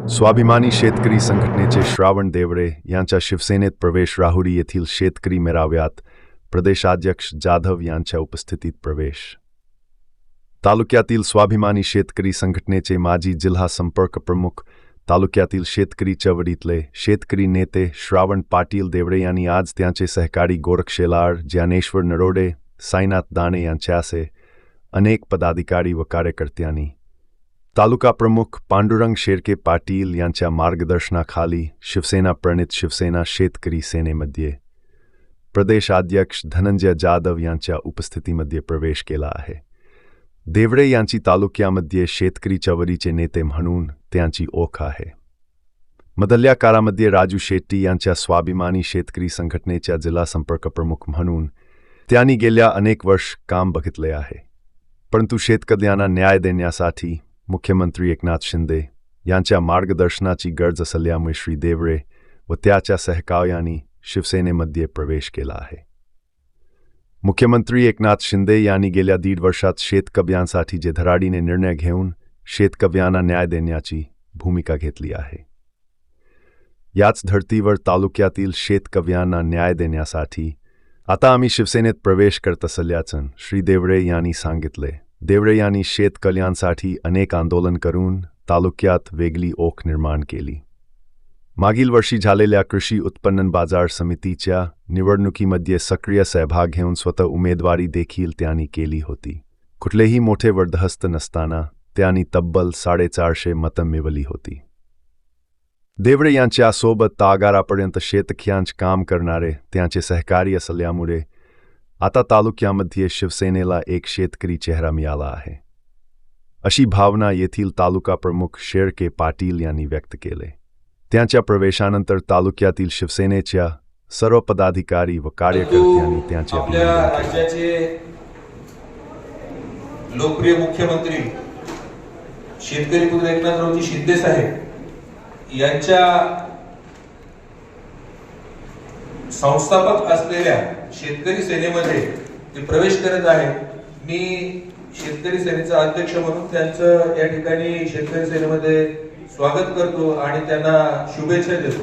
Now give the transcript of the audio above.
स्वाभिमानी शेतकरी संघटनेचे श्रावण देवरे यांच्या शिवसेनेत प्रवेश. राहुरी येथील शेतकरी मेळाव्यात प्रदेशाध्यक्ष जाधव यांच्या उपस्थितीत प्रवेश. तालुक्यातील स्वाभिमानी शेतकरी संघटनेचे माजी जिल्हा संपर्क प्रमुख, तालुक्यातील शेतकरी चळवळीतले शेतकरी नेते श्रावण पाटील देवरे यांनी आज त्यांचे सहकारी गोरख शेलार, ज्ञानेश्वर नरोडे, साईनाथ दाणे यांच्यासह अनेक पदाधिकारी व कार्यकर्त्यांनी तालुका प्रमुख पांडुरंग शेळके पाटील यांच्या मार्गदर्शनाखाली शिवसेना प्रणित शिवसेना शेतकरी सेनेमध्ये प्रदेशाध्यक्ष धनंजय जाधव यांच्या उपस्थितीमध्ये प्रवेश केला आहे. देवरे यांची तालुक्यामध्ये शेतकरी चळवळीचे नेते म्हणून त्यांची ओळख आहे. मधल्या काळामध्ये राजू शेट्टी यांच्या स्वाभिमानी शेतकरी संघटनेच्या जिल्हा संपर्क प्रमुख म्हणून त्यांनी गेल्या अनेक वर्ष काम बघितले आहे. परंतु शेतकऱ्यांना न्याय देण्यासाठी मुख्यमंत्री एकनाथ शिंदे यांच्या मार्गदर्शनाची गरज असल्यामुळे श्री देवरे व त्याच्या सहकार्यांनी शिवसेनेमध्ये प्रवेश केला आहे. मुख्यमंत्री एकनाथ शिंदे यांनी गेल्या 1.5 वर्षात शेतकऱ्यांसाठी जे धडाडीने निर्णय घेऊन शेतकऱ्यांना न्याय देण्याची भूमिका घेतली आहे. याच धर्तीवर तालुक्यातील शेतकऱ्यांना न्याय देण्यासाठी आता आम्ही शिवसेनेत प्रवेश करत असल्याचं श्री देवरे यांनी सांगितले. देवरे यांनी शेतकऱ्यांसाठी अनेक आंदोलन करून तालुक्यात वेगळी ओळख निर्माण केली. मागील वर्षी झालेल्या कृषी उत्पन्न बाजार समितीच्या निवडणुकीमध्ये सक्रिय सहभाग घेऊन स्वतः उमेदवारी देखील त्यांनी केली होती. कुठलेही मोठे वर्दहस्त नसताना त्यांनी तब्बल 450 मतं मिळवली होती. देवरे यांच्या सोबत तागारापर्यंत शेतकऱ्यांचे काम करणारे त्यांचे सहकारी असल्यामुळे आता तालुक्यामध्ये शिवसेनेला एक शेतकरी चेहरा मिळाला आहे, अशी भावना येथील तालुका प्रमुख शेळके पाटील यांनी व्यक्त केले. त्यांच्या प्रवेशानंतर तालुक्यातील शिवसेनेच्या सर्व पदाधिकारी व कार्यकर्त्यांनी त्यांचे आपल्या राज्याचे लोकप्रिय मुख्यमंत्री शेतकरी पुत्र एकनाथरावजी शिंदे साहेब यांच्या संस्थापक असलेल्या शेतकरी सेनेमध्ये ते प्रवेश करत आहे. मी शेतकरी सेनेचा अध्यक्ष म्हणून त्यांचं या ठिकाणी शेतकरी सेनेमध्ये स्वागत करतो आणि त्यांना शुभेच्छा देतो.